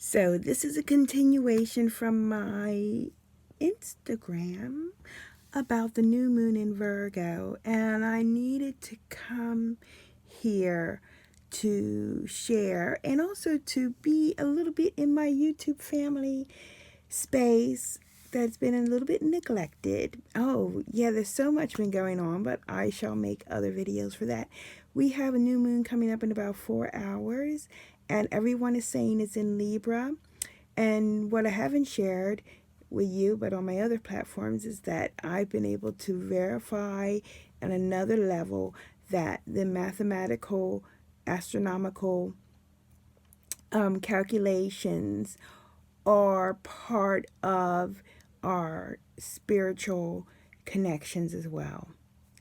So this is a continuation from my Instagram about the new moon in Virgo, and I needed to come here to share and also to be a little bit in my YouTube family space that's been a little bit neglected. Oh, yeah, there's so much been going on, but I shall make other videos for that. We have a new moon coming up in about 4 hours, and everyone is saying it's in Libra. And what I haven't shared with you, but on my other platforms, is that I've been able to verify on another level that the mathematical, astronomical calculations are part of our spiritual connections as well.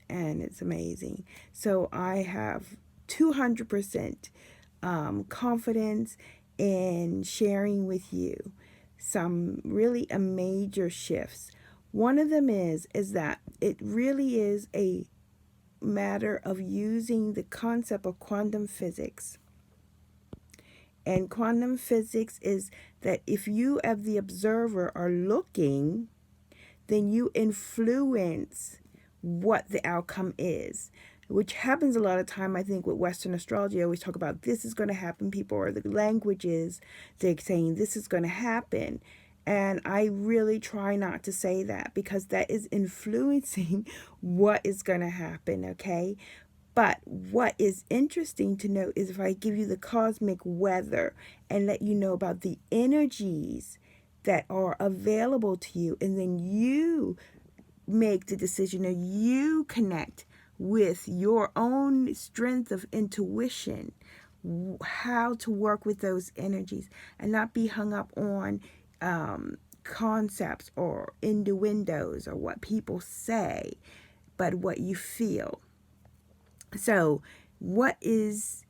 And it's amazing. So I have 200% confidence in sharing with you some really major shifts. One of them is that it really is a matter of using the concept of quantum physics. And quantum physics is that if you, as the observer, are looking, then you influence what the outcome is, which happens a lot of time. I think with Western astrology, I always talk about this is going to happen. People, or the languages, they're saying this is going to happen. And I really try not to say that, because that is influencing what is going to happen, okay? But what is interesting to note is if I give you the cosmic weather and let you know about the energies that are available to you, and then you make the decision, or you connect with your own strength of intuition, how to work with those energies and not be hung up on concepts or innuendos or what people say, but what you feel. So, what is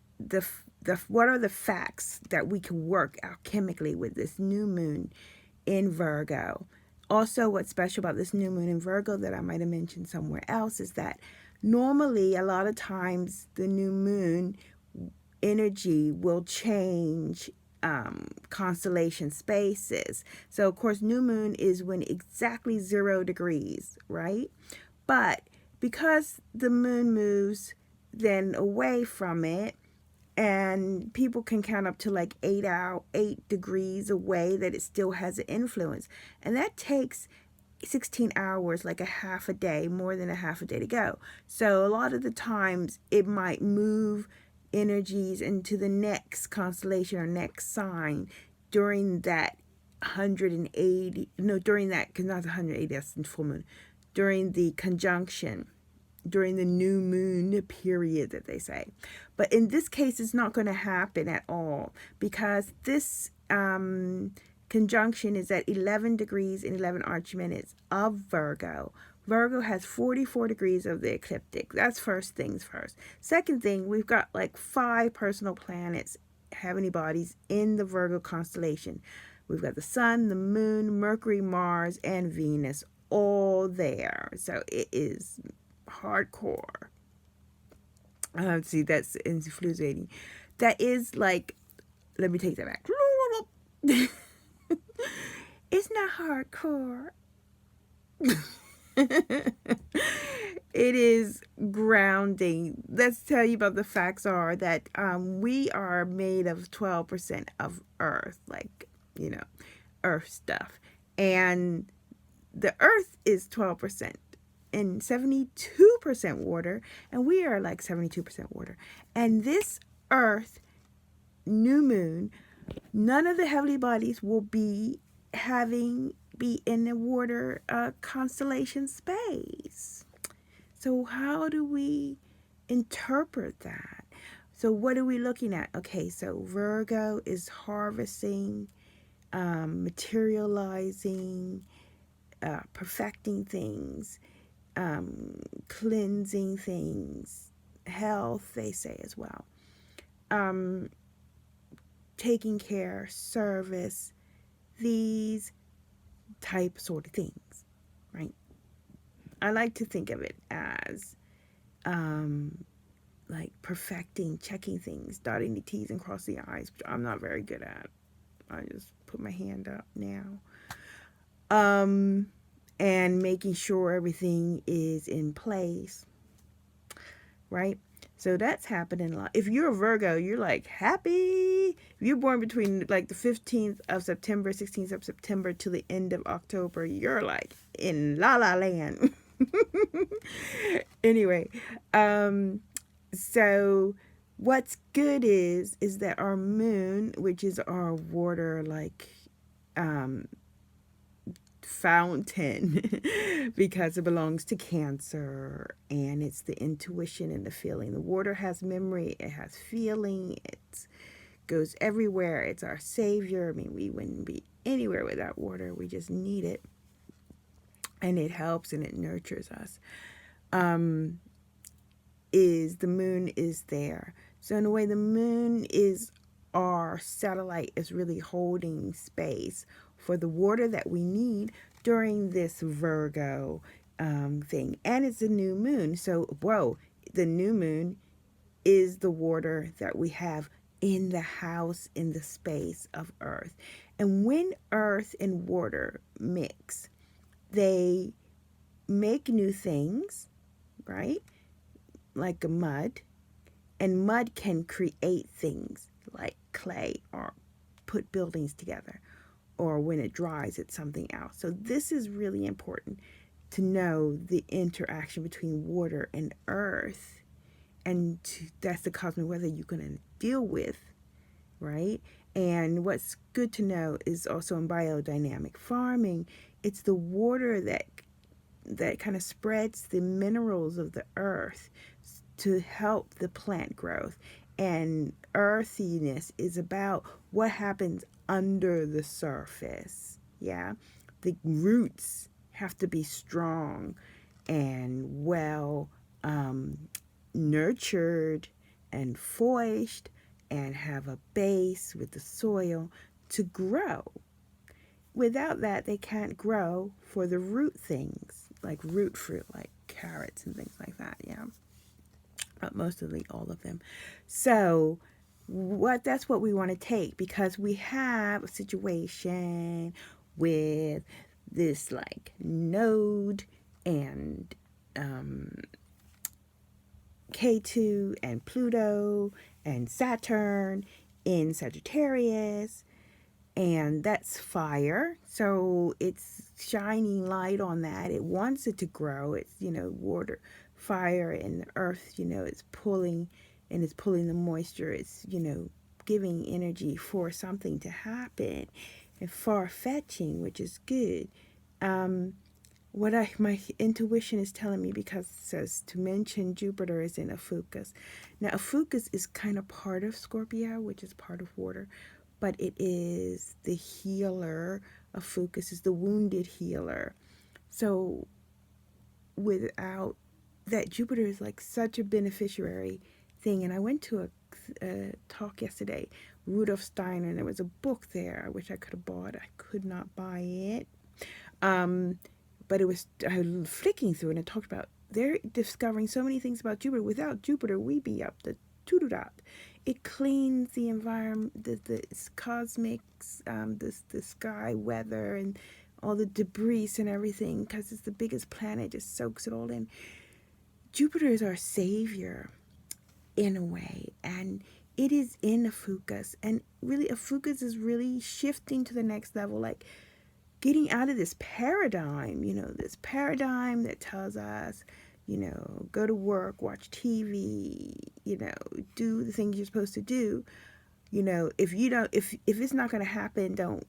what are the facts that we can work alchemically with this new moon in Virgo? Also, what's special about this new moon in Virgo that I might have mentioned somewhere else is that normally, a lot of times, the new moon energy will change constellation spaces. So, of course, new moon is when exactly 0 degrees, right? But because the moon moves then away from it, and people can count up to like 8 degrees away, that it still has an influence, and that takes 16 hours, like a half a day, more than a half a day to go. So a lot of the times it might move energies into the next constellation or next sign during that 180, no, during that, because not 180, that's in full moon, during the conjunction, during the new moon period that they say. But in this case, it's not going to happen at all, because this conjunction is at 11 degrees and 11 arch minutes of Virgo. Virgo has 44 degrees of the ecliptic. That's first things first. Second thing, we've got like 5 personal planets, heavenly bodies in the Virgo constellation. We've got the sun, the moon, Mercury, Mars, and Venus all there. So it is hardcore. See, that's influencing. That is like, let me take that back. It's not hardcore. It is grounding. Let's tell you about the facts are that we are made of 12% of earth, like, earth stuff. And the earth is 12% and 72% water, and we are like 72% water. And this earth new moon, none of the heavenly bodies will be in the water constellation space. So how do we interpret that? So what are we looking at? Okay, so Virgo is harvesting, materializing, perfecting things, cleansing things, health, they say as well, taking care, service, these type sort of things, right? I like to think of it as like perfecting, checking things, dotting the T's and crossing the I's, which I'm not very good at. I just put my hand up now. And making sure everything is in place, right? So that's happening a lot. If you're a Virgo, you're like happy. If you're born between like the 15th of September, 16th of September to the end of October, you're like in la la land. Anyway, so what's good is that our moon, which is our water like fountain, because it belongs to Cancer, and it's the intuition and the feeling. The water has memory, it has feeling, it goes everywhere. It's our savior. I mean, we wouldn't be anywhere without water. We just need it, and it helps and it nurtures us. Is the moon is there. So in a way, the moon is our satellite, is really holding space for the water that we need during this Virgo thing. And it's a new moon. So, whoa, the new moon is the water that we have in the house, in the space of Earth. And when Earth and water mix, they make new things, right? Like a mud. And mud can create things like clay or put buildings together. Or when it dries, it's something else. So this is really important to know the interaction between water and earth. And that's the cosmic weather you're going to deal with, right? And what's good to know is also in biodynamic farming, it's the water that kind of spreads the minerals of the earth to help the plant growth. And earthiness is about what happens under the surface. Yeah, the roots have to be strong and well nurtured and foliaged and have a base with the soil to grow. Without that, they can't grow for the root things, like root fruit, like carrots and things like that. Yeah, mostly all of them. So that's what we want to take, because we have a situation with this like node and K2 and Pluto and Saturn in Sagittarius, and that's fire. So it's shining light on that. It wants it to grow. It's, water, fire, and the earth, it's pulling, and it's pulling the moisture. It's, giving energy for something to happen, and far-fetching, which is good. My intuition is telling me, because it says to mention Jupiter is in Ophiuchus. Now, Ophiuchus is kind of part of Scorpio, which is part of water, but it is the healer. Ophiuchus is the wounded healer. So without that, Jupiter is like such a beneficiary thing. And I went to a talk yesterday, Rudolf Steiner, and there was a book there I wish I could have bought. I could not buy it. But I was flicking through, and it talked about they're discovering so many things about Jupiter. Without Jupiter, we be up the dot. It cleans the environment, the cosmics, the sky weather, and all the debris and everything, because it's the biggest planet, just soaks it all in. Jupiter is our savior, in a way, and it is in Ophiuchus. And really, Ophiuchus is really shifting to the next level, like getting out of this paradigm, this paradigm that tells us, go to work, watch TV, do the things you're supposed to do. If it's not going to happen, don't,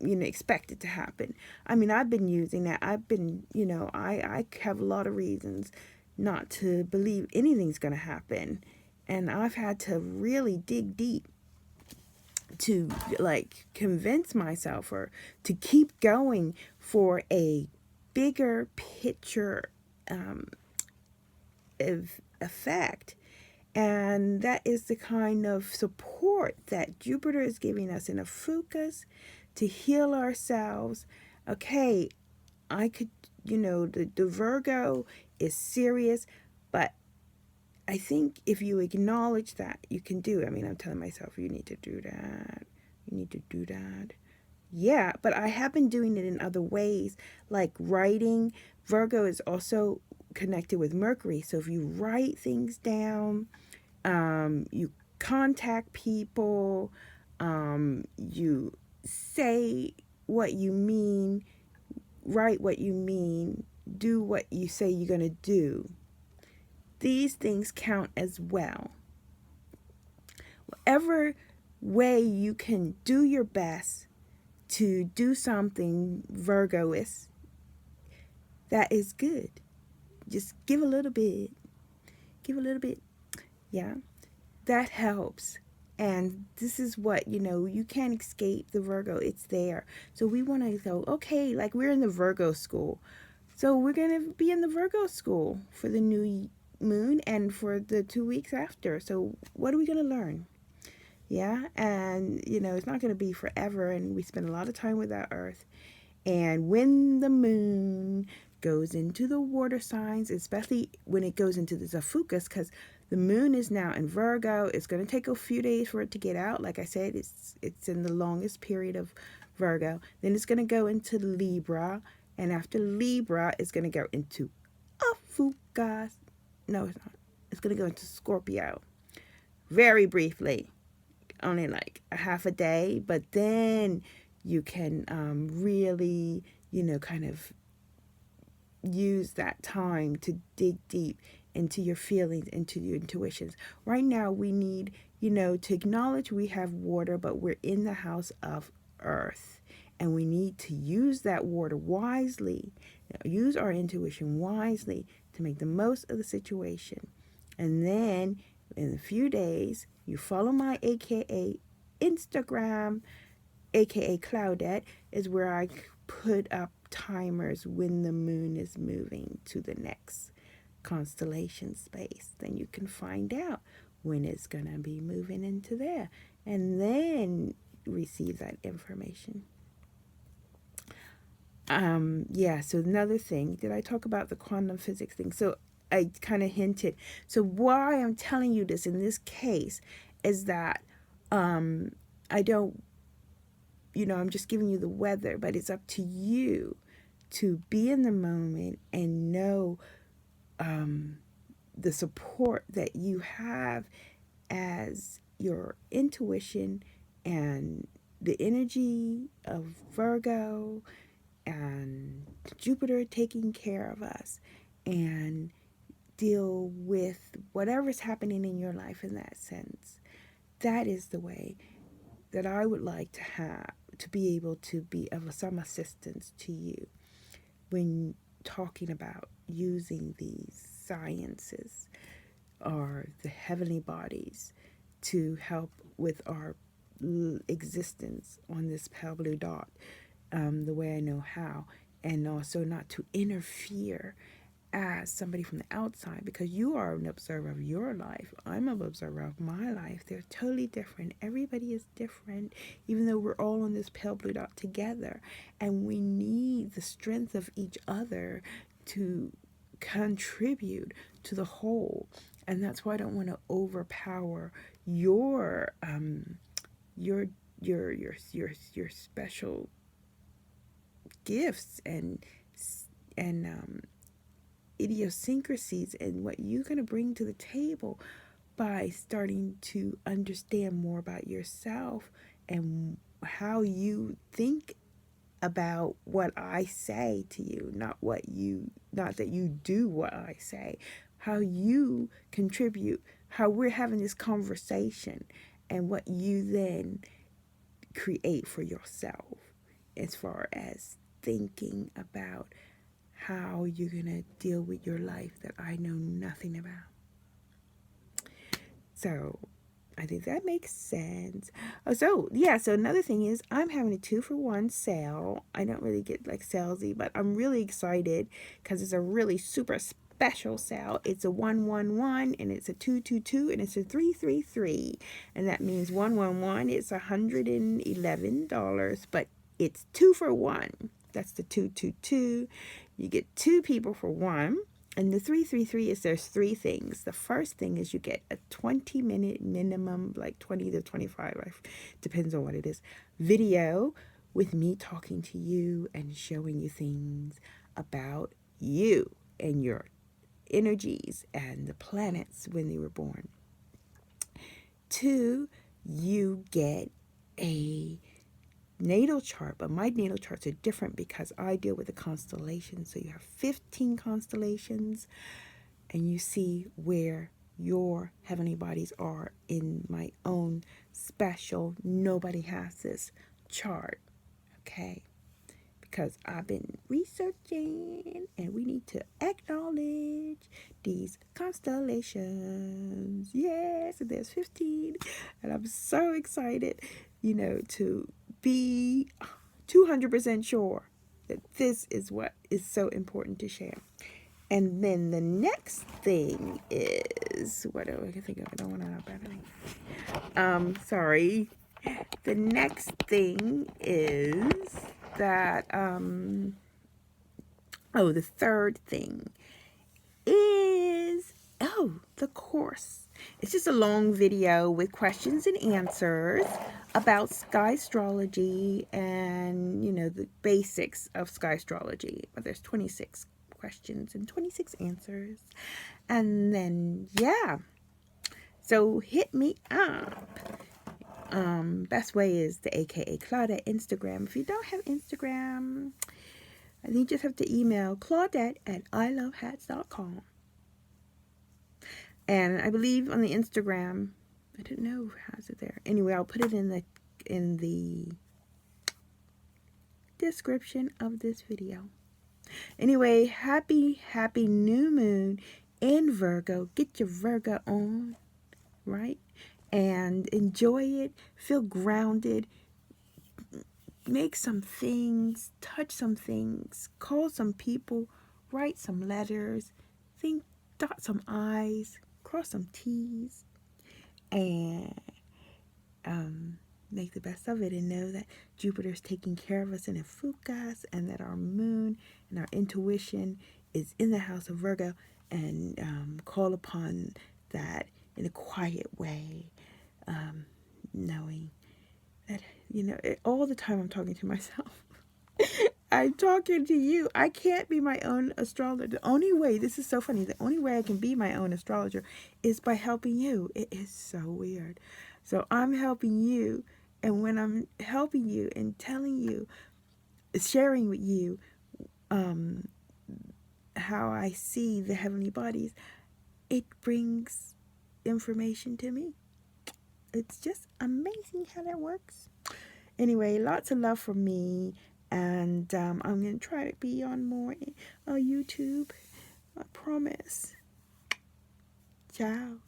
expect it to happen. I mean, I've been using that. I've been, I have a lot of reasons not to believe anything's going to happen. And I've had to really dig deep to like convince myself, or to keep going for a bigger picture effect. And that is the kind of support that Jupiter is giving us in Ophiuchus to heal ourselves. Okay, I could, the Virgo is serious, but I think if you acknowledge that, you can do it. I mean, I'm telling myself, you need to do that. You need to do that. Yeah, but I have been doing it in other ways, like writing. Virgo is also connected with Mercury. So if you write things down, you contact people, you say what you mean, write what you mean, do what you say you're going to do. These things count as well. Whatever way you can do your best to do something Virgoist, that is good. Just give a little bit. Give a little bit. Yeah. That helps. And this is what, you can't escape the Virgo. It's there. So we want to go, okay, like we're in the Virgo school. So we're going to be in the Virgo school for the new moon and for the 2 weeks after. So what are we going to learn? Yeah. And, it's not going to be forever. And we spend a lot of time with our earth. And when the moon goes into the water signs, especially when it goes into the Zafukas, because the moon is now in Virgo. It's going to take a few days for it to get out. Like I said, it's in the longest period of Virgo. Then it's going to go into Libra. And after Libra, it's going to go into Afukas. No, it's not. It's going to go into Scorpio. Very briefly. Only like a half a day. But then you can really, kind of use that time to dig deep into your feelings, into your intuitions. Right now, we need, to acknowledge we have water, but we're in the house of earth. And we need to use that water wisely, use our intuition wisely to make the most of the situation. And then in a few days, you follow my AKA Instagram, AKA Claudette, is where I put up timers when the moon is moving to the next constellation space. Then you can find out when it's going to be moving into there and then receive that information. So another thing, did I talk about the quantum physics thing? So I kind of hinted. So why I'm telling you this in this case is that I don't, I'm just giving you the weather, but it's up to you to be in the moment and know the support that you have as your intuition and the energy of Virgo and Jupiter taking care of us and deal with whatever's happening in your life in that sense. That is the way that I would like to have, to be able to be of some assistance to you when talking about using these sciences or the heavenly bodies to help with our existence on this pale blue dot, the way I know how, and also not to interfere as somebody from the outside, because you are an observer of your life. I'm an observer of my life. They're totally different. Everybody is different, even though we're all on this pale blue dot together. And we need the strength of each other to contribute to the whole. And that's why I don't want to overpower your special gifts and idiosyncrasies and what you're going to bring to the table by starting to understand more about yourself and how you think about what I say to you, not that you do what I say, how you contribute, how we're having this conversation, and what you then create for yourself as far as thinking about how you're going to deal with your life that I know nothing about. So I think that makes sense. So another thing is I'm having a 2-for-1 sale. I don't really get like salesy, but I'm really excited because it's a really super special sale. It's a 111 and it's a 222 and it's a 333. And that means 111 is $111, but it's 2 for 1. That's the 222. You get 2 people for 1. And the 333 is there's three things. The first thing is you get a 20-minute minimum, like 20 to 25, depends on what it is, video with me talking to you and showing you things about you and your energies and the planets when they were born. 2, you get a natal chart, but my natal charts are different because I deal with the constellations. So you have 15 constellations, and you see where your heavenly bodies are in my own special, nobody has this chart, okay? Because I've been researching, and we need to acknowledge these constellations. Yes, and there's 15, and I'm so excited, to be 200% sure that this is what is so important to share. And then the next thing is, what do I think of? I don't want to know about anything. Sorry. The next thing is that, the third thing is, the course. It's just a long video with questions and answers about Skystrology and, the basics of Skystrology. But there's 26 questions and 26 answers. And then, so hit me up. Best way is the AKA Claudette Instagram. If you don't have Instagram, I think you just have to email Claudette@ilovehats.com. And I believe on the Instagram, I don't know who has it there. Anyway, I'll put it in the description of this video. Anyway, happy new moon in Virgo. Get your Virgo on, right? And enjoy it. Feel grounded. Make some things. Touch some things. Call some people. Write some letters. Dot some I's. Cross some T's. And make the best of it, and know that Jupiter's taking care of us in a fukas, and that our moon and our intuition is in the house of Virgo, and call upon that in a quiet way, knowing that, all the time I'm talking to myself. I'm talking to you. I can't be my own astrologer. The only way, this is so funny, the only way I can be my own astrologer is by helping you. It is so weird. So I'm helping you, and when I'm helping you and telling you, sharing with you how I see the heavenly bodies, it brings information to me. It's just amazing how that works. Anyway, lots of love from me, and I'm going to try to be on more YouTube. I promise. Ciao.